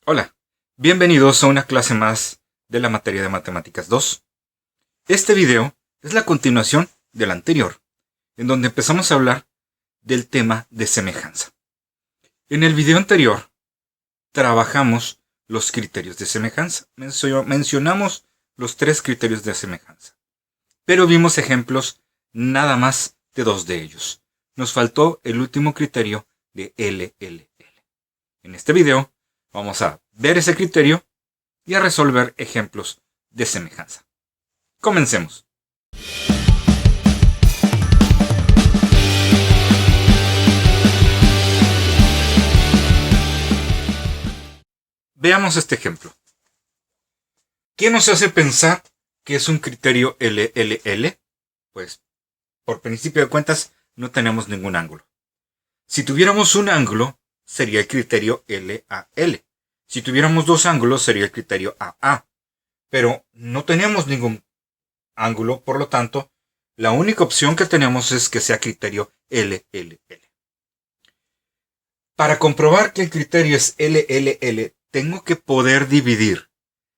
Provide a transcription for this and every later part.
Hola, bienvenidos a una clase más de la materia de Matemáticas 2. Este video es la continuación del anterior, en donde empezamos a hablar del tema de semejanza. En el video anterior, trabajamos los criterios de semejanza. Mencionamos los 3 criterios de semejanza, pero vimos ejemplos nada más de 2 de ellos. Nos faltó el último criterio de LLL. En este video, vamos a ver ese criterio y a resolver ejemplos de semejanza. Comencemos. Veamos este ejemplo. ¿Qué nos hace pensar que es un criterio LLL? Pues, por principio de cuentas, no tenemos ningún ángulo. Si tuviéramos un ángulo, sería el criterio LAL. Si tuviéramos 2 ángulos, sería el criterio AA. Pero no tenemos ningún ángulo, por lo tanto, la única opción que tenemos es que sea criterio LLL. Para comprobar que el criterio es LLL, tengo que poder dividir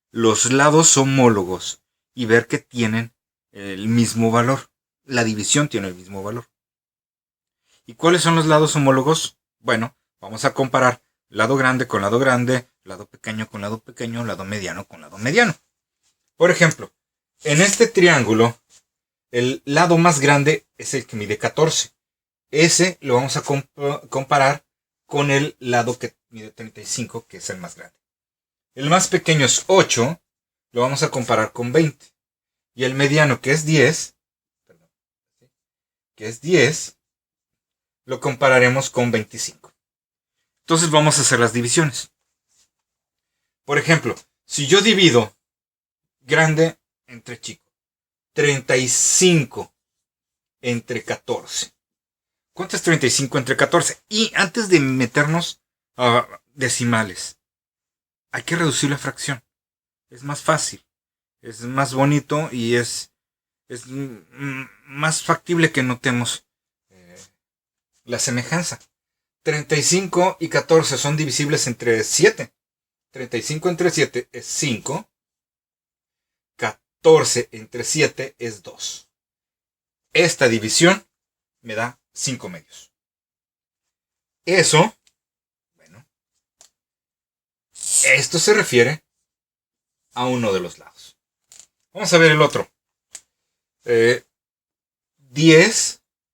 los lados homólogos y ver que tienen el mismo valor. La división tiene el mismo valor. ¿Y cuáles son los lados homólogos? Bueno, vamos a comparar lado grande con lado grande, lado pequeño con lado pequeño, lado mediano con lado mediano. Por ejemplo, en este triángulo, el lado más grande es el que mide 14. Ese lo vamos a comparar con el lado que mide 35, que es el más grande. El más pequeño es 8, lo vamos a comparar con 20. Y el mediano, que es 10, lo compararemos con 25. Entonces vamos a hacer las divisiones. Por ejemplo, si yo divido grande entre chico, 35 entre 14. ¿Cuánto es 35 entre 14? Y antes de meternos a decimales, hay que reducir la fracción. Es más fácil, es más bonito y es más factible que notemos la semejanza. 35 y 14 son divisibles entre 7. 35 entre 7 es 5. 14 entre 7 es 2. Esta división me da 5 medios. Eso, bueno, esto se refiere a uno de los lados. Vamos a ver el otro.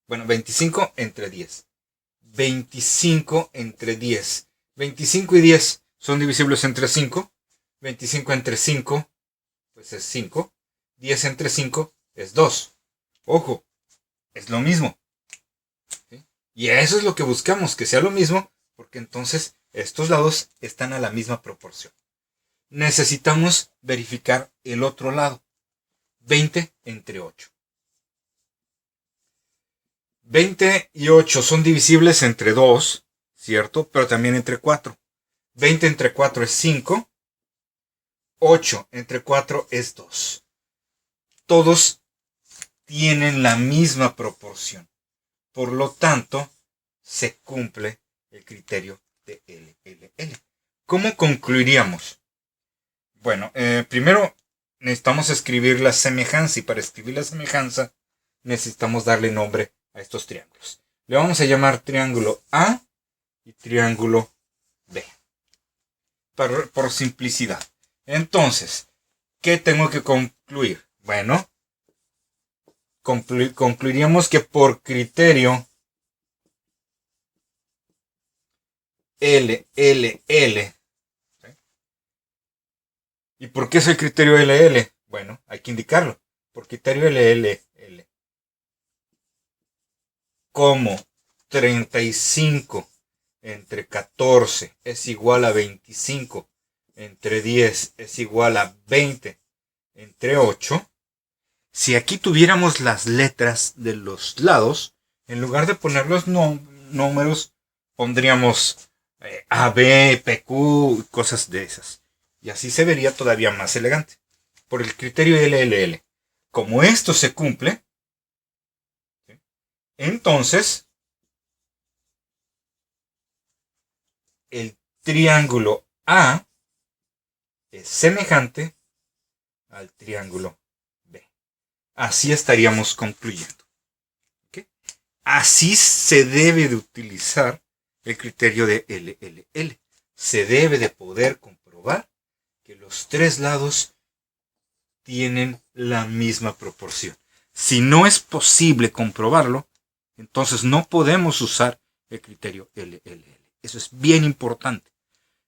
25 entre 10. 25 entre 10. 25 y 10 son divisibles entre 5. 25 entre 5, pues es 5. 10 entre 5 es 2. Ojo, es lo mismo. ¿Sí? Y eso es lo que buscamos, que sea lo mismo, porque entonces estos lados están a la misma proporción. Necesitamos verificar el otro lado. 20 entre 8. 20 y 8 son divisibles entre 2, ¿cierto? Pero también entre 4. 20 entre 4 es 5. 8 entre 4 es 2. Todos tienen la misma proporción. Por lo tanto, se cumple el criterio de LLL. ¿Cómo concluiríamos? Bueno, primero necesitamos escribir la semejanza, y para escribir la semejanza necesitamos darle nombre a estos triángulos. Le vamos a llamar triángulo A y triángulo B, por simplicidad. Entonces, ¿qué tengo que concluir? Bueno, concluiríamos que por criterio LLL. ¿Sí? ¿Y por qué es el criterio LL? Bueno, hay que indicarlo. Por criterio LLL. Como 35 entre 14 es igual a 25 entre 10 es igual a 20 entre 8. Si aquí tuviéramos las letras de los lados, en lugar de poner los números, pondríamos AB, PQ, cosas de esas. Y así se vería todavía más elegante. Por el criterio LLL. Como esto se cumple, ¿sí? Entonces, el triángulo A es semejante al triángulo B. Así estaríamos concluyendo. ¿Okay? Así se debe de utilizar el criterio de LLL. Se debe de poder comprobar que los tres lados tienen la misma proporción. Si no es posible comprobarlo, entonces no podemos usar el criterio LLL. Eso es bien importante.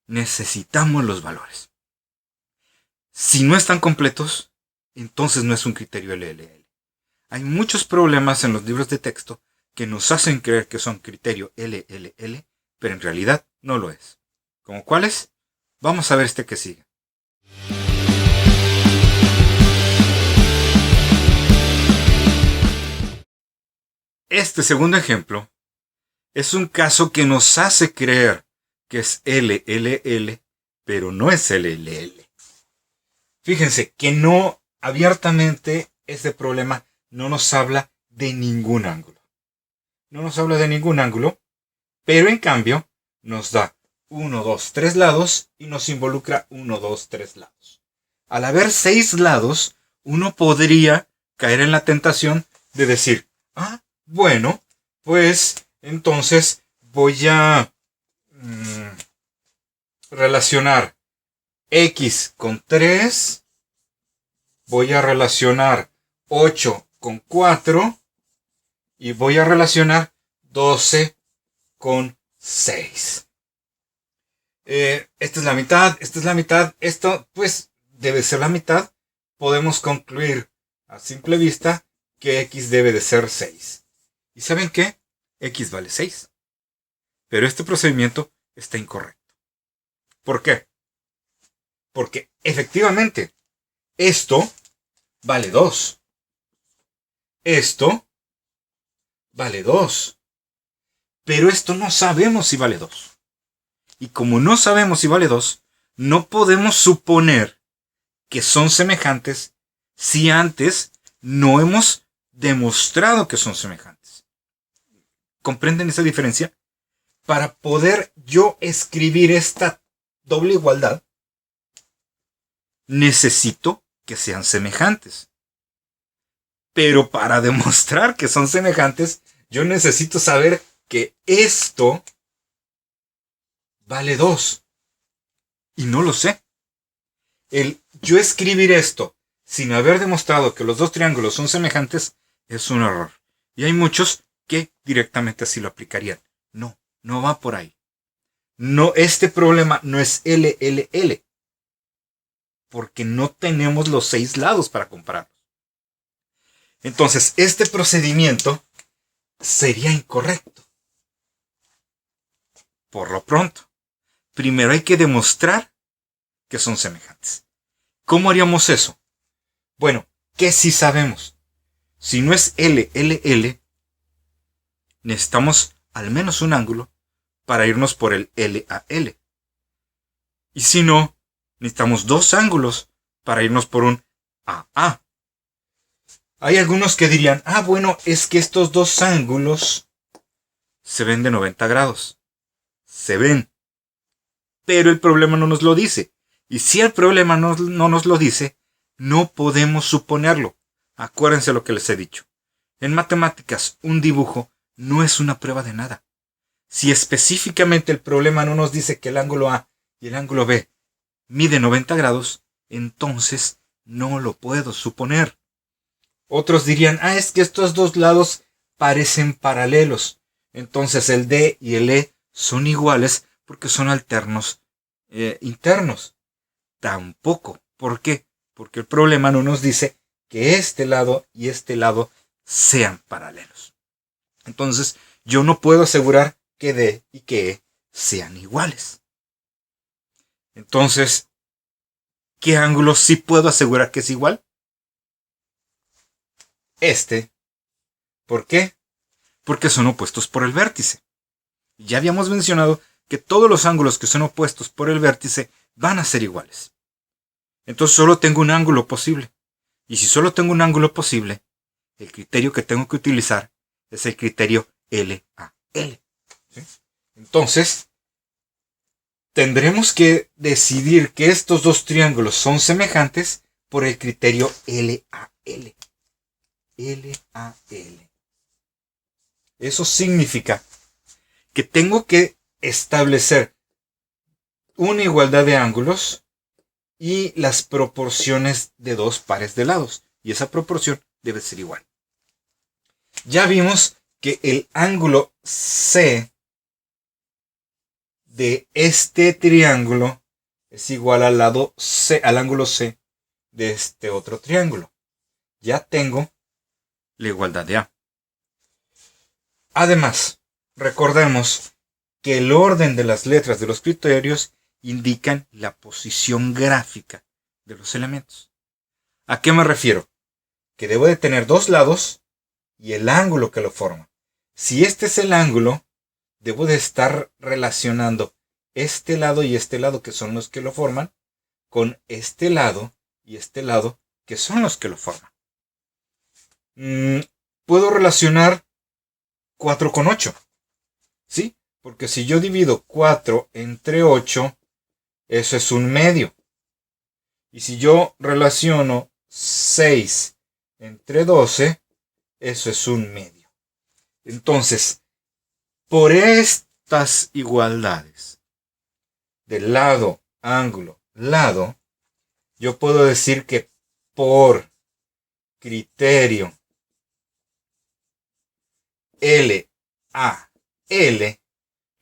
Necesitamos los valores. Si no están completos, entonces no es un criterio LLL. Hay muchos problemas en los libros de texto que nos hacen creer que son criterio LLL, pero en realidad no lo es. ¿Cómo cuáles? Vamos a ver este que sigue. Este segundo ejemplo es un caso que nos hace creer que es LLL, pero no es LLL. Fíjense que no abiertamente este problema no nos habla de ningún ángulo. No nos habla de ningún ángulo, pero en cambio nos da 1, 2, 3 lados y nos involucra 1, 2, 3 lados. Al haber 6 lados, uno podría caer en la tentación de decir, bueno, pues entonces voy a relacionar X con 3, voy a relacionar 8 con 4 y voy a relacionar 12 con 6. Esta es la mitad, esta es la mitad, esto pues debe ser la mitad. Podemos concluir a simple vista que X debe de ser 6. ¿Y saben qué? X vale 6. Pero este procedimiento está incorrecto. ¿Por qué? Porque efectivamente esto vale 2. Esto vale 2. Pero esto no sabemos si vale 2. Y como no sabemos si vale 2, no podemos suponer que son semejantes si antes no hemos demostrado que son semejantes. ¿Comprenden esa diferencia? Para poder yo escribir esta doble igualdad, necesito que sean semejantes. Pero para demostrar que son semejantes, yo necesito saber que esto vale 2. Y no lo sé. El yo escribir esto sin haber demostrado que los dos triángulos son semejantes es un error. Y hay muchos que directamente así lo aplicarían. No, no va por ahí. No, este problema no es LLL. Porque no tenemos los 6 lados para compararlos. Entonces, este procedimiento sería incorrecto. Por lo pronto, primero hay que demostrar que son semejantes. ¿Cómo haríamos eso? Bueno, ¿qué sí sabemos? Si no es LLL, necesitamos al menos un ángulo para irnos por el LAL. Y si no, necesitamos 2 ángulos para irnos por un AA. Hay algunos que dirían, bueno, es que estos 2 ángulos se ven de 90 grados. Se ven. Pero el problema no nos lo dice. Y si el problema no nos lo dice, no podemos suponerlo. Acuérdense lo que les he dicho. En matemáticas, un dibujo no es una prueba de nada. Si específicamente el problema no nos dice que el ángulo A y el ángulo B mide 90 grados, entonces no lo puedo suponer. Otros dirían, es que estos 2 lados parecen paralelos. Entonces el D y el E son iguales porque son alternos internos. Tampoco. ¿Por qué? Porque el problema no nos dice que este lado y este lado sean paralelos. Entonces, yo no puedo asegurar que D y que E sean iguales. Entonces, ¿qué ángulo sí puedo asegurar que es igual? Este. ¿Por qué? Porque son opuestos por el vértice. Ya habíamos mencionado que todos los ángulos que son opuestos por el vértice van a ser iguales. Entonces solo tengo un ángulo posible. Y si solo tengo un ángulo posible, el criterio que tengo que utilizar es el criterio LAL. ¿Sí? Entonces, tendremos que decidir que estos dos triángulos son semejantes por el criterio LAL. LAL. Eso significa que tengo que establecer una igualdad de ángulos y las proporciones de dos pares de lados. Y esa proporción debe ser igual. Ya vimos que el ángulo C de este triángulo es igual al lado C, al ángulo C de este otro triángulo. Ya tengo la igualdad de A. Además, recordemos que el orden de las letras de los criterios indican la posición gráfica de los elementos. ¿A qué me refiero? Que debo de tener dos lados y el ángulo que lo forma. Si este es el ángulo, debo de estar relacionando este lado y este lado, que son los que lo forman, con este lado y este lado, que son los que lo forman. Puedo relacionar 4 con 8. ¿Sí? Porque si yo divido 4 entre 8, eso es un medio. Y si yo relaciono 6 entre 12, eso es un medio. Entonces, por estas igualdades de lado, ángulo, lado, yo puedo decir que por criterio LAL,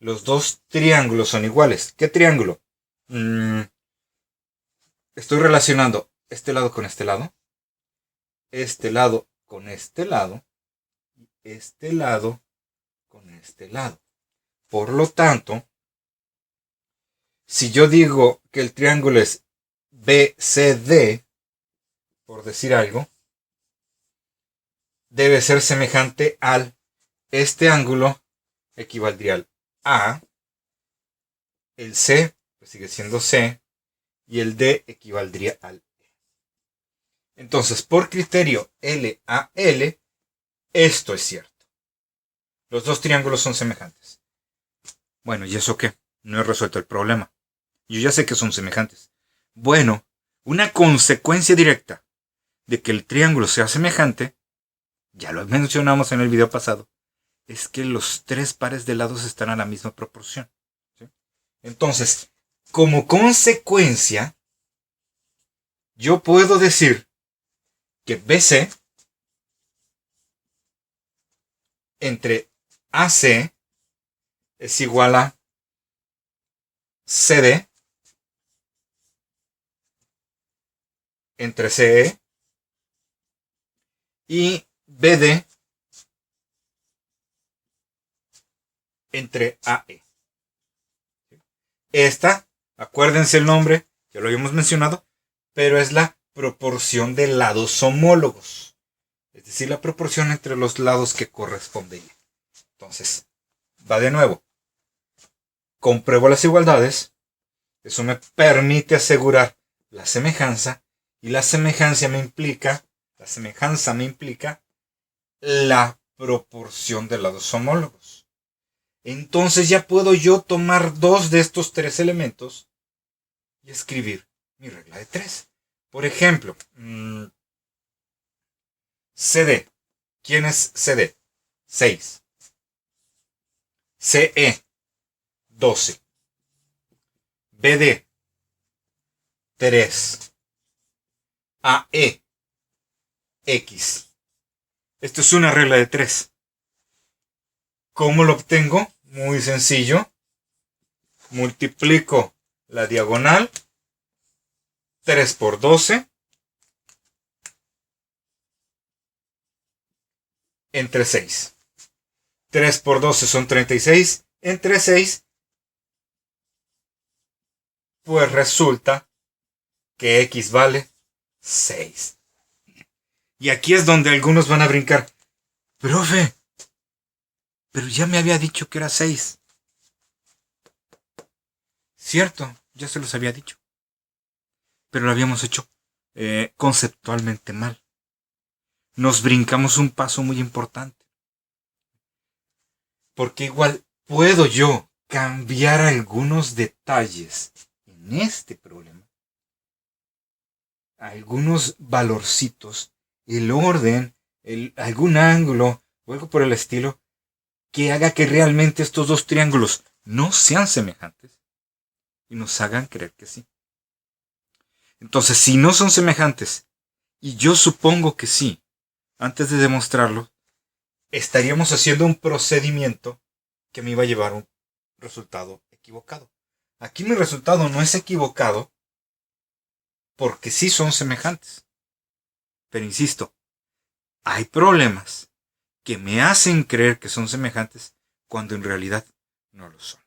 los dos triángulos son iguales. ¿Qué triángulo? Estoy relacionando este lado con este lado con este lado, y este lado con este lado. Por lo tanto, si yo digo que el triángulo es BCD, por decir algo, debe ser semejante al este ángulo equivaldría al A, el C pues sigue siendo C, y el D equivaldría al E. Entonces, por criterio LAL, esto es cierto. Los dos triángulos son semejantes. Bueno, ¿y eso qué? No he resuelto el problema. Yo ya sé que son semejantes. Bueno, una consecuencia directa de que el triángulo sea semejante, ya lo mencionamos en el video pasado, es que los tres pares de lados están a la misma proporción. ¿Sí? Entonces, como consecuencia, yo puedo decir que BC entre AC es igual a CD entre CE y BD entre AE. Esta, acuérdense el nombre, ya lo habíamos mencionado, pero es la proporción de lados homólogos. Es decir, la proporción entre los lados que corresponden. Entonces, va de nuevo. Compruebo las igualdades. Eso me permite asegurar la semejanza. Y la semejanza me implica la proporción de lados homólogos. Entonces ya puedo yo tomar dos de estos tres elementos y escribir mi regla de 3. Por ejemplo, CD. ¿Quién es CD? 6. CE. 12. BD. 3. AE. X. Esto es una regla de 3. ¿Cómo lo obtengo? Muy sencillo. Multiplico la diagonal. 3 por 12. Entre 6. 3 por 12 son 36. Entre 6. Pues resulta que X vale 6. Y aquí es donde algunos van a brincar. Profe, pero ya me había dicho que era 6. Cierto, ya se los había dicho. Pero lo habíamos hecho conceptualmente mal. Nos brincamos un paso muy importante. Porque igual puedo yo cambiar algunos detalles en este problema, algunos valorcitos, el orden, algún ángulo o algo por el estilo, que haga que realmente estos dos triángulos no sean semejantes y nos hagan creer que sí. Entonces, si no son semejantes, y yo supongo que sí, antes de demostrarlo, estaríamos haciendo un procedimiento que me iba a llevar a un resultado equivocado. Aquí mi resultado no es equivocado porque sí son semejantes. Pero insisto, hay problemas que me hacen creer que son semejantes cuando en realidad no lo son.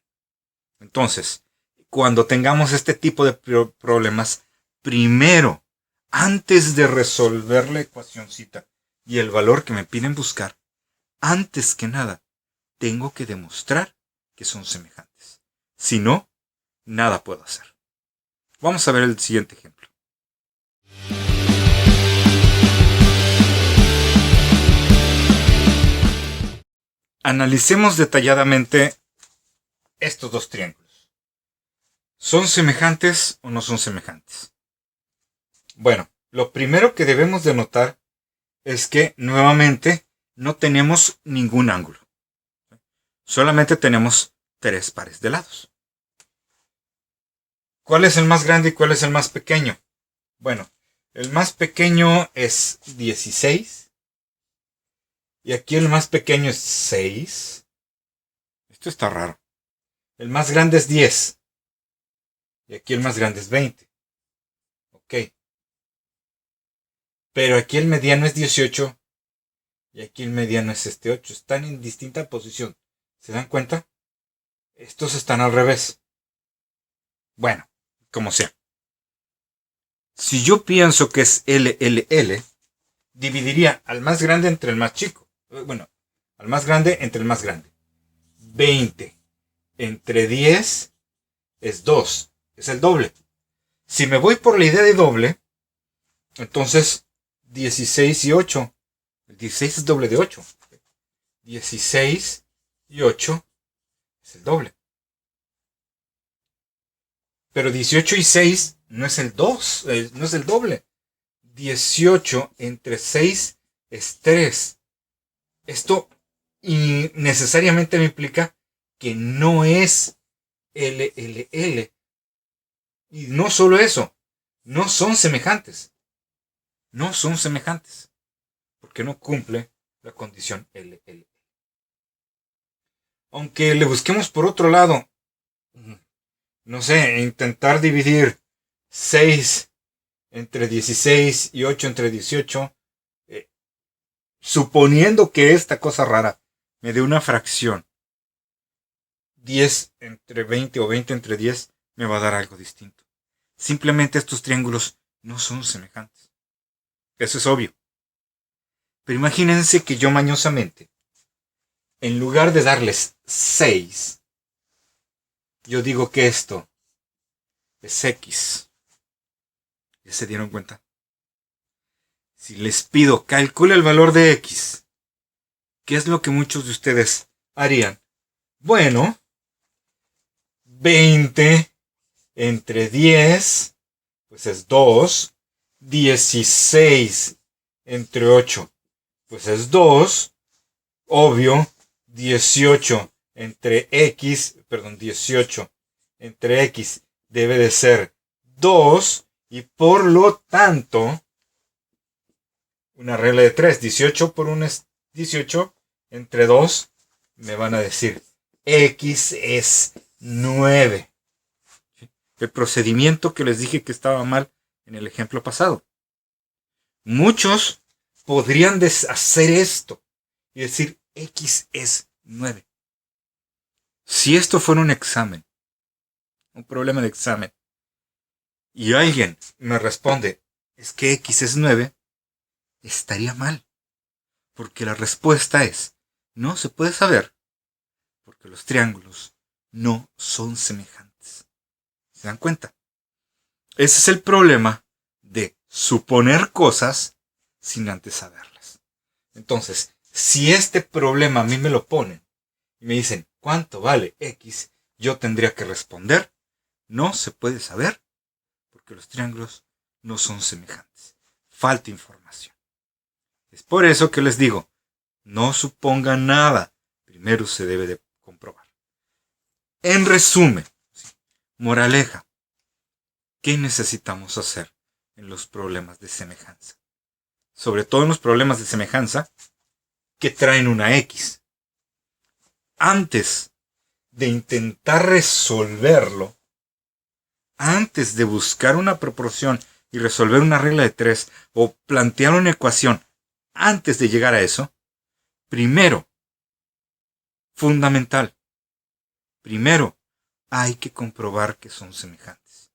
Entonces, cuando tengamos este tipo de problemas, primero, antes de resolver la ecuacioncita y el valor que me piden buscar, antes que nada, tengo que demostrar que son semejantes. Si no, nada puedo hacer. Vamos a ver el siguiente ejemplo. Analicemos detalladamente estos dos triángulos. ¿Son semejantes o no son semejantes? Bueno, lo primero que debemos de notar es que nuevamente no tenemos ningún ángulo. Solamente tenemos 3 pares de lados. ¿Cuál es el más grande y cuál es el más pequeño? Bueno, el más pequeño es 16. Y aquí el más pequeño es 6. Esto está raro. El más grande es 10. Y aquí el más grande es 20. Ok. Pero aquí el mediano es 18. Y aquí el mediano es 8. Están en distinta posición. ¿Se dan cuenta? Estos están al revés. Bueno, como sea. Si yo pienso que es LLL, dividiría al más grande entre el más chico. Bueno, al más grande entre el más grande. 20 entre 10 es 2. Es el doble. Si me voy por la idea de doble, entonces 16 y 8. El 16 es doble de 8. 16 y 8 es el doble. Pero 18 y 6 no es el 2, no es el doble. 18 entre 6 es 3. Esto necesariamente me implica que no es LLL. Y no solo eso, no son semejantes. No son semejantes. Porque no cumple la condición LLL. Aunque le busquemos por otro lado, no sé, intentar dividir 6 entre 16 y 8 entre 18, suponiendo que esta cosa rara me dé una fracción, 10 entre 20 o 20 entre 10 me va a dar algo distinto. Simplemente estos triángulos no son semejantes. Eso es obvio. Pero imagínense que yo mañosamente, en lugar de darles 6, yo digo que esto es X. ¿Ya se dieron cuenta? Si les pido calcule el valor de X, ¿qué es lo que muchos de ustedes harían? Bueno, 20 entre 10, pues es 2. 16 entre 8, pues es 2. Obvio, 18 entre X debe de ser 2. Y por lo tanto, una regla de 3, 18 por 1 es 18, entre 2 me van a decir X es 9. El procedimiento que les dije que estaba mal en el ejemplo pasado. Muchos podrían hacer esto y decir X es 9. Si esto fuera un examen, un problema de examen, y alguien me responde, es que X es 9, estaría mal. Porque la respuesta es, no se puede saber, porque los triángulos no son semejantes. ¿Se dan cuenta? Ese es el problema de suponer cosas sin antes saberlas. Entonces, si este problema a mí me lo ponen y me dicen, ¿cuánto vale X? yo tendría que responder, no se puede saber, porque los triángulos no son semejantes. Falta información. Es por eso que les digo, no supongan nada. Primero se debe de comprobar. En resumen, moraleja, ¿qué necesitamos hacer en los problemas de semejanza? Sobre todo en los problemas de semejanza que traen una X. Antes de intentar resolverlo, antes de buscar una proporción y resolver una regla de 3 o plantear una ecuación, antes de llegar a eso, primero, fundamental, primero hay que comprobar que son semejantes.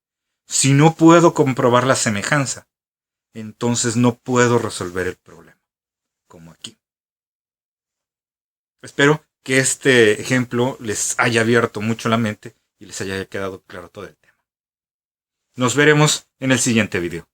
Si no puedo comprobar la semejanza, entonces no puedo resolver el problema, como aquí. Espero que este ejemplo les haya abierto mucho la mente y les haya quedado claro todo el tema. Nos veremos en el siguiente video.